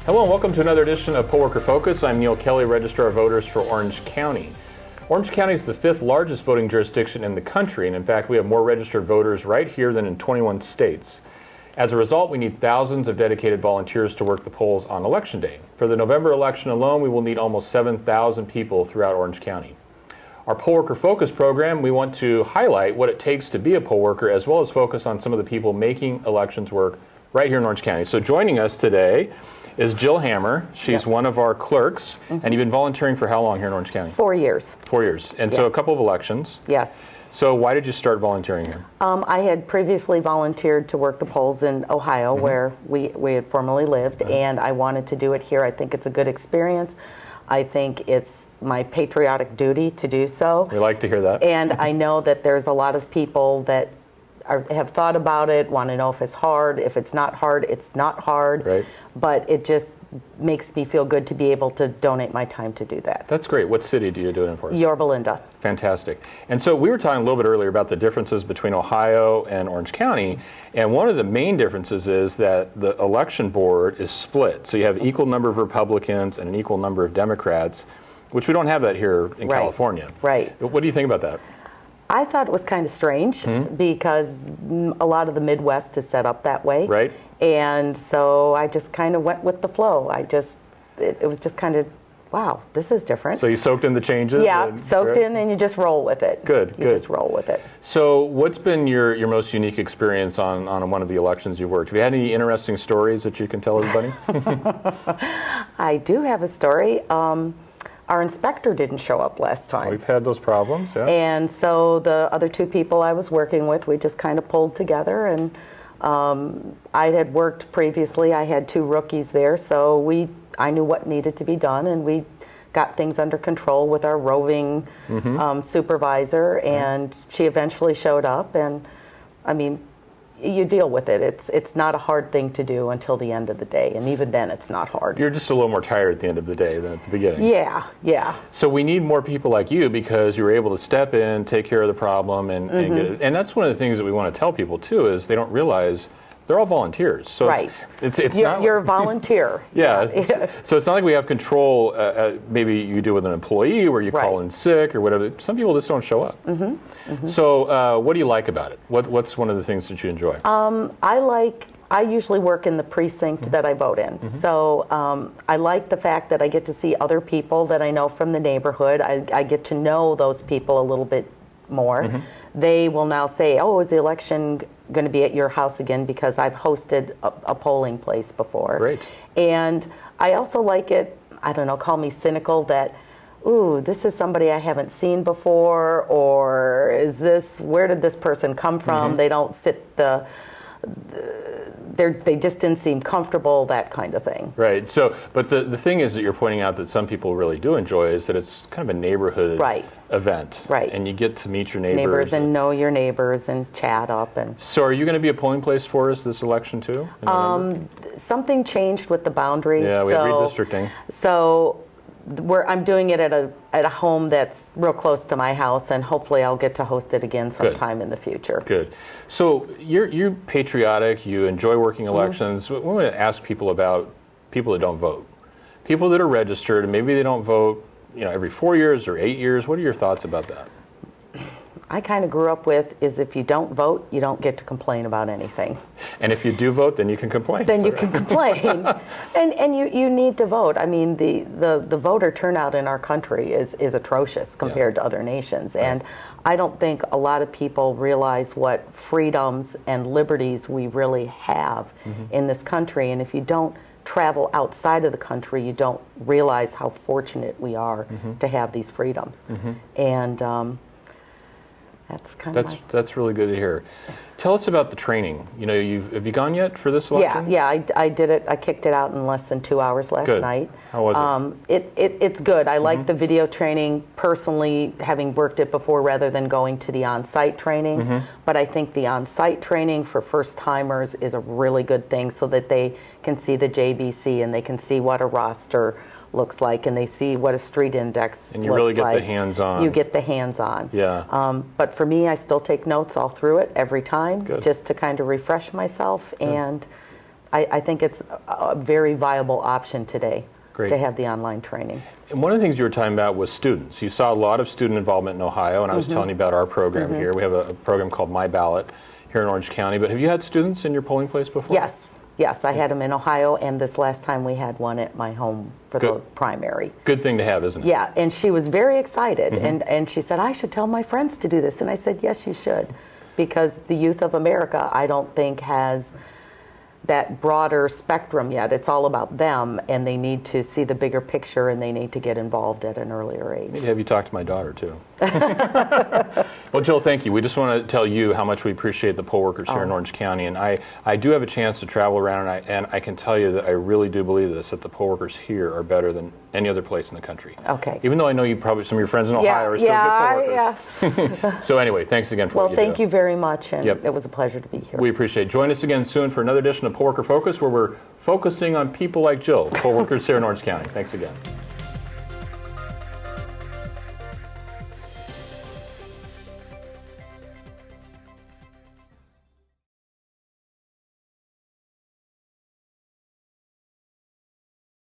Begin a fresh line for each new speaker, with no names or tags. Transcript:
Hello and welcome to another edition of Poll Worker Focus. I'm Neal Kelley, Registrar of Voters for Orange County. Orange County is the 5th largest voting jurisdiction in the country, and in fact we have more registered voters right here than in 21 states. As a result, we need thousands of dedicated volunteers to work the polls on Election Day. For the November election alone, we will need almost 7,000 people throughout Orange County. Our Poll Worker Focus program, we want to highlight what it takes to be a poll worker, as well as focus on some of the people making elections work right here in Orange County. So joining us today is Jill Hammer. She's one of our clerks, and you've been volunteering for how long here in Orange County?
4 years.
4 years, and so a couple of elections.
Yes.
So why did you start volunteering here?
I had previously volunteered to work the polls in Ohio, where we had formerly lived, and I wanted to do it here. I think it's a good experience. I think it's my patriotic duty to do so.
We like to hear that.
And I know that there's a lot of people that have thought about it, want to know if it's hard. If it's not hard, it's not hard.
Right.
But it just makes me feel good to be able to donate my time to do that.
That's great. What city do you do it in for us?
Yorba Linda.
Fantastic. And so we were talking a little bit earlier about the differences between Ohio and Orange County, and one of the main differences is that the election board is split. So you have an equal number of Republicans and an equal number of Democrats, which we don't have that here in California.
Right.
What do you think about that?
I thought it was kind of strange because a lot of the Midwest is set up that way.
Right.
And so I just kind of went with the flow. It was just kind of, wow, this is different.
So you soaked in the changes?
Yeah, soaked in, and you just roll with it.
Good,
you just roll with it.
So what's been your most unique experience on one of the elections you've worked? Have you had any interesting stories that you can tell everybody?
I do have a story. Our inspector didn't show up last time.
We've had those problems, yeah.
And so the other two people I was working with, we just kind of pulled together, and I had worked previously. I had 2 rookies there, so I knew what needed to be done, and we got things under control with our roving supervisor, and she eventually showed up, and I mean, you deal with it. It's not a hard thing to do until the end of the day, and even then it's not hard.
You're just a little more tired at the end of the day than at the beginning.
Yeah, yeah.
So we need more people like you because you were able to step in, take care of the problem, and get it. And that's one of the things that we want to tell people too, is they don't realize they're all volunteers. So
right.
It's
you're a volunteer.
Yeah. So it's not like we have control. Maybe you do with an employee where you call in sick or whatever. Some people just don't show up. So what do you like about it? What's one of the things that you enjoy?
I usually work in the precinct that I vote in. So I like the fact that I get to see other people that I know from the neighborhood. I get to know those people a little bit more. They will now say, oh, is the election going to be at your house again, because I've hosted a polling place before.
Great.
And I also like it, I don't know, call me cynical, that, ooh, this is somebody I haven't seen before, or where did this person come from? They don't fit they just didn't seem comfortable, that kind of thing.
Right. So, but the thing is that you're pointing out that some people really do enjoy is that it's kind of a neighborhood event. Right. And you get to meet your neighbors.
And know your neighbors and chat up. And
so are you going to be a polling place for us this election too?
Something changed with the boundaries.
Yeah, we have redistricting.
So I'm doing it at a home that's real close to my house, and hopefully I'll get to host it again sometime in the future.
Good. So you're patriotic. You enjoy working elections. We want to ask people about people that don't vote, people that are registered, and maybe they don't vote, every 4 years or 8 years. What are your thoughts about that?
I kind of grew up with is if you don't vote, you don't get to complain about anything.
And if you do vote, then you can complain.
Then you can complain. And you need to vote. I mean, the voter turnout in our country is atrocious compared to other nations. Right. And I don't think a lot of people realize what freedoms and liberties we really have in this country. And if you don't travel outside of the country, you don't realize how fortunate we are to have these freedoms. And
that's really good to hear. Tell us about the training. Have you gone yet for this election?
Yeah, I did it. I kicked it out in less than 2 hours last night.
How was
it? It's good. I like the video training personally, having worked it before rather than going to the on-site training. But I think the on-site training for first-timers is a really good thing, so that they can see the JBC and they can see what a roster looks like, and they see what a street index looks like.
And you really get the hands-on.
You get the hands-on.
Yeah.
But for me, I still take notes all through it every time, just to kind of refresh myself. And I think it's a very viable option today.
Great.
To have the online training.
And one of the things you were talking about was students. You saw a lot of student involvement in Ohio, and I was telling you about our program here. We have a program called My Ballot here in Orange County. But have you had students in your polling place before?
Yes, I had them in Ohio, and this last time we had one at my home for the primary.
Good thing to have, isn't it?
Yeah, and she was very excited, and she said, I should tell my friends to do this. And I said, yes, you should, because the youth of America, I don't think, has that broader spectrum yet. It's all about them, and they need to see the bigger picture, and they need to get involved at an earlier age.
Maybe have you talk to my daughter, too. Well, Jill, thank you. We just want to tell you how much we appreciate the poll workers here in Orange County. And I do have a chance to travel around, and I can tell you that I really do believe this, that the poll workers here are better than any other place in the country.
Okay.
Even though I know you probably, some of your friends in Ohio are still good poll workers.
Yeah.
So anyway, thanks again for what you do.
Well, thank you very much, and it was a pleasure to be here.
We appreciate it. Join us again soon for another edition of Poll Worker Focus, where we're focusing on people like Jill, poll workers here in Orange County. Thanks again.